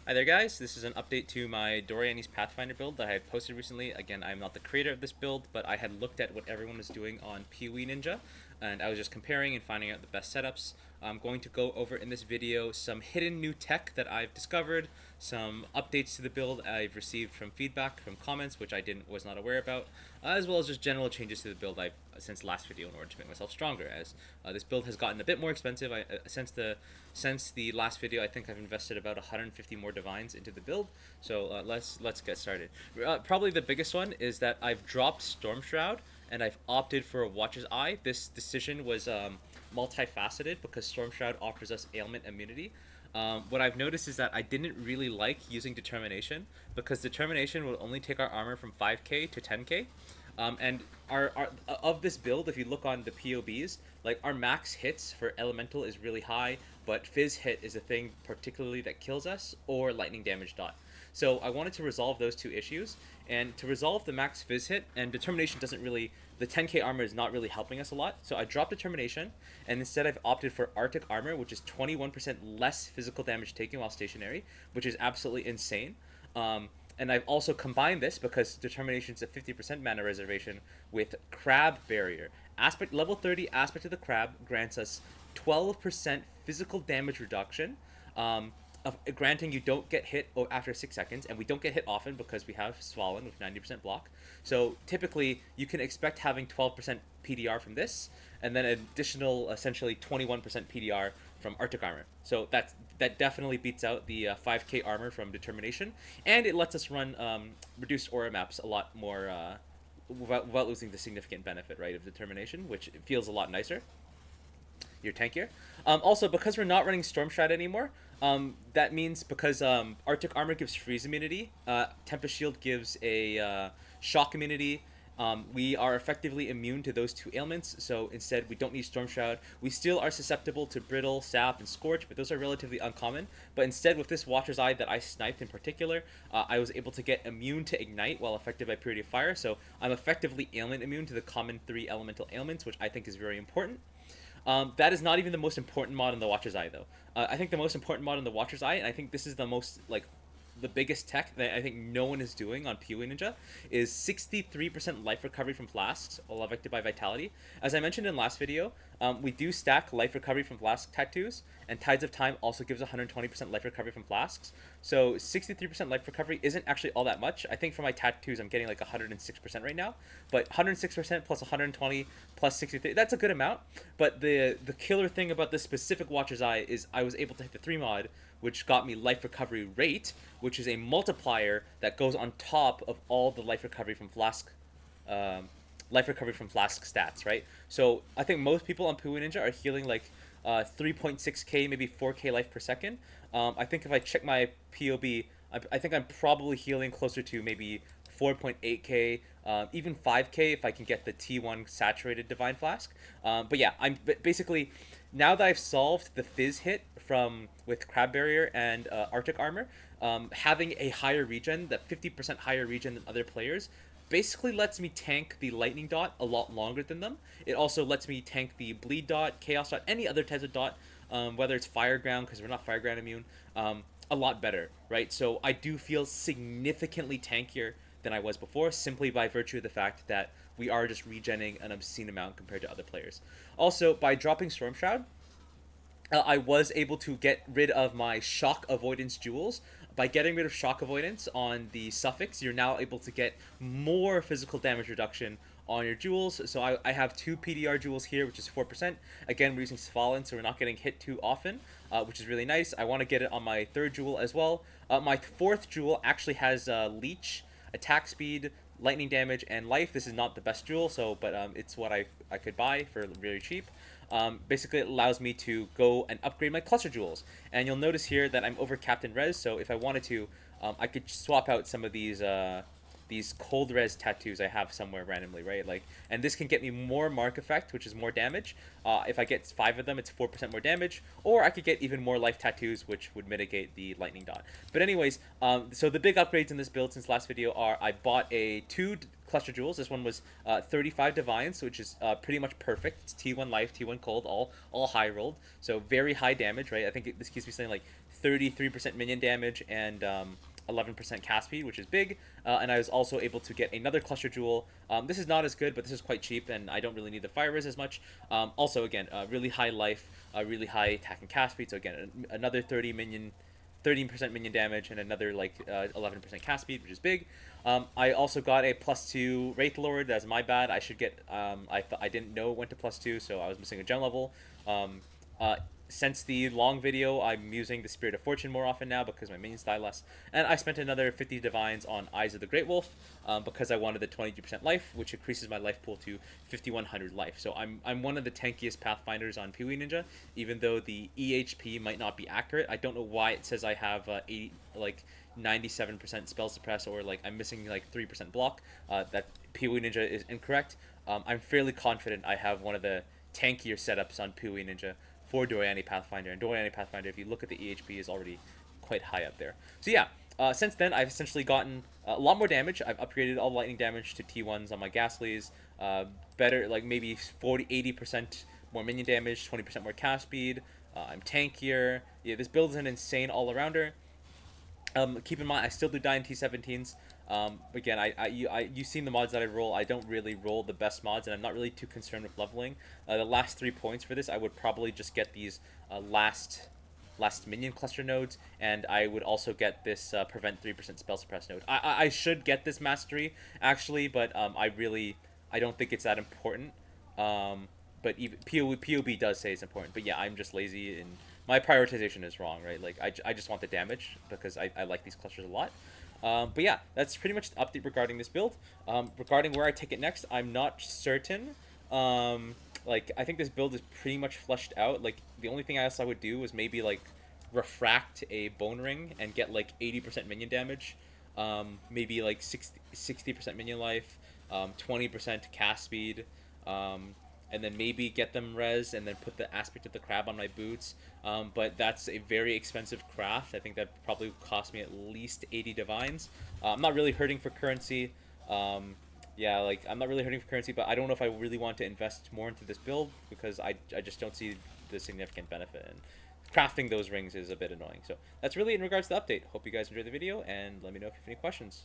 Hi there guys, this is an update to my Doryani's Pathfinder build that I had posted recently. Again, I'm not the creator of this build, but I had looked at what everyone was doing on PoE Ninja, and I was just comparing and finding out the best setups. I'm going to go over in this video some hidden new tech that I've discovered, some updates to the build I've received from feedback, from comments, which I was not aware about, as well as just general changes to the build I've since last video in order to make myself stronger, as this build has gotten a bit more expensive. Since the last video, I think I've invested about 150 more divines into the build. So let's get started. Probably the biggest one is that I've dropped Storm Shroud and I've opted for a Watcher's Eye. This decision was multifaceted because Storm Shroud offers us ailment immunity. What I've noticed is that I didn't really like using Determination because Determination will only take our armor from 5k to 10k. And our of this build, if you look on the POBs, like our max hits for elemental is really high, but fizz hit is a thing particularly that kills us, or lightning damage dot. So I wanted to resolve those two issues, and to resolve the max fizz hit, and determination doesn't really, the 10k armor is not really helping us a lot. So I dropped determination, and instead I've opted for Arctic armor, which is 21% less physical damage taken while stationary, which is absolutely insane. And I've also combined this because Determination's a 50% mana reservation with Crab Barrier. Aspect level 30 Aspect of the Crab grants us 12% physical damage reduction, granting you don't get hit after 6 seconds, and we don't get hit often because we have Swollen with 90% block. So typically you can expect having 12% PDR from this, and then an additional essentially 21% PDR from Arctic armor. So that definitely beats out the 5k armor from Determination, and it lets us run reduced aura maps a lot more without losing the significant benefit, right, of Determination, which feels a lot nicer. You're tankier. Also, because we're not running Storm Shroud anymore, that means because Arctic Armor gives freeze immunity, Tempest Shield gives a shock immunity. We are effectively immune to those two ailments, so instead we don't need Storm Shroud. We still are susceptible to Brittle, Sap, and Scorch, but those are relatively uncommon. But instead, with this Watcher's Eye that I sniped in particular, I was able to get immune to Ignite while affected by Purity of Fire, so I'm effectively ailment immune to the common 3 elemental ailments, which I think is very important. That is not even the most important mod in the Watcher's Eye, though. I think the most important mod in the Watcher's Eye, and I think this is the most, like, the biggest tech that I think no one is doing on PoE Ninja, is 63% life recovery from flasks, all affected by Vitality. As I mentioned in last video, we do stack life recovery from flask tattoos, and Tides of Time also gives 120% life recovery from flasks. So 63% life recovery isn't actually all that much. I think for my tattoos, I'm getting like 106% right now, but 106% plus 120 plus 63, that's a good amount. But the killer thing about this specific Watcher's Eye is I was able to hit the 3 mod, which got me life recovery rate, which is a multiplier that goes on top of all the life recovery from flask stats, right? So I think most people on PoE Ninja are healing like 3.6k, maybe 4k life per second. I think if I check my POB, I think I'm probably healing closer to maybe 4.8k, even 5k if I can get the T1 saturated Divine Flask. But yeah, I'm basically, now that I've solved the fizz hit from with Crab Barrier and Arctic Armor, having a higher regen, that 50% higher regen than other players, basically lets me tank the Lightning Dot a lot longer than them. It also lets me tank the Bleed Dot, Chaos Dot, any other types of dot, whether it's Fire Ground, because we're not Fire Ground immune, a lot better, right? So I do feel significantly tankier than I was before, simply by virtue of the fact that we are just regenning an obscene amount compared to other players. Also, by dropping Storm Shroud, I was able to get rid of my shock avoidance jewels. By getting rid of shock avoidance on the suffix, you're now able to get more physical damage reduction on your jewels. So I have 2 PDR jewels here, which is 4%. Again, we're using Fallen, so we're not getting hit too often, which is really nice. I want to get it on my 3rd jewel as well. My 4th jewel actually has Leech, attack speed, lightning damage, and life. This is not the best jewel, but it's what I could buy for very cheap. Basically, it allows me to go and upgrade my cluster jewels. And you'll notice here that I'm over capped in res, so if I wanted to, I could swap out some of these cold res tattoos I have somewhere randomly, right? Like, and this can get me more mark effect, which is more damage. If I get 5 of them, it's 4% more damage, or I could get even more life tattoos, which would mitigate the lightning dot. But anyways, so the big upgrades in this build since last video are I bought 2 cluster jewels. This one was 35 divines, which is pretty much perfect. It's T1 life, T1 cold, all high rolled, so very high damage, right? I think this keeps me saying like 33% minion damage and 11% cast speed, which is big. And I was also able to get another cluster jewel. This is not as good, but this is quite cheap, and I don't really need the fire res as much. Also, again, really high life, really high attack and cast speed. So again, another 13% minion damage, and another like 11% cast speed, which is big. I also got a +2 Wraith Lord. That's my bad. I should get. I didn't know it went to +2, so I was missing a gem level. Uh, since the long video, I'm using the Spirit of Fortune more often now because my minions die less. And I spent another 50 divines on Eyes of the Great Wolf because I wanted the 22% life, which increases my life pool to 5100 life. So I'm one of the tankiest Pathfinders on PoE Ninja, even though the EHP might not be accurate. I don't know why it says I have 97% spell suppress, or like I'm missing like 3% block. That PoE Ninja is incorrect. I'm fairly confident I have one of the tankier setups on PoE Ninja for Doryani Pathfinder. And Doryani Pathfinder, if you look at the EHP, is already quite high up there. So yeah, since then I've essentially gotten a lot more damage. I've upgraded all lightning damage to T1s on my Ghastlies. Better, like maybe 80% more minion damage, 20% more cast speed. I'm tankier. Yeah, this build is an insane all-arounder. Keep in mind, I still do die in T17s. Again, you've seen the mods that I roll. I don't really roll the best mods, and I'm not really too concerned with leveling. The last 3 points for this, I would probably just get these last minion cluster nodes, and I would also get this prevent 3% spell suppress node. I should get this mastery actually, but I don't think it's that important. But even POB does say it's important. But yeah, I'm just lazy, and my prioritization is wrong, right? Like I just want the damage because I like these clusters a lot. But yeah, that's pretty much the update regarding this build. Regarding where I take it next, I'm not certain. Like I think this build is pretty much fleshed out. Like the only thing else I would do is maybe like refract a bone ring and get like 80% minion damage. Maybe like 60% minion life, 20% cast speed. And then maybe get them res and then put the aspect of the crab on my boots. But that's a very expensive craft. I think that probably cost me at least 80 divines. I'm not really hurting for currency. Yeah, like I'm not really hurting for currency, but I don't know if I really want to invest more into this build because I just don't see the significant benefit. And crafting those rings is a bit annoying. So that's really in regards to the update. Hope you guys enjoyed the video, and let me know if you have any questions.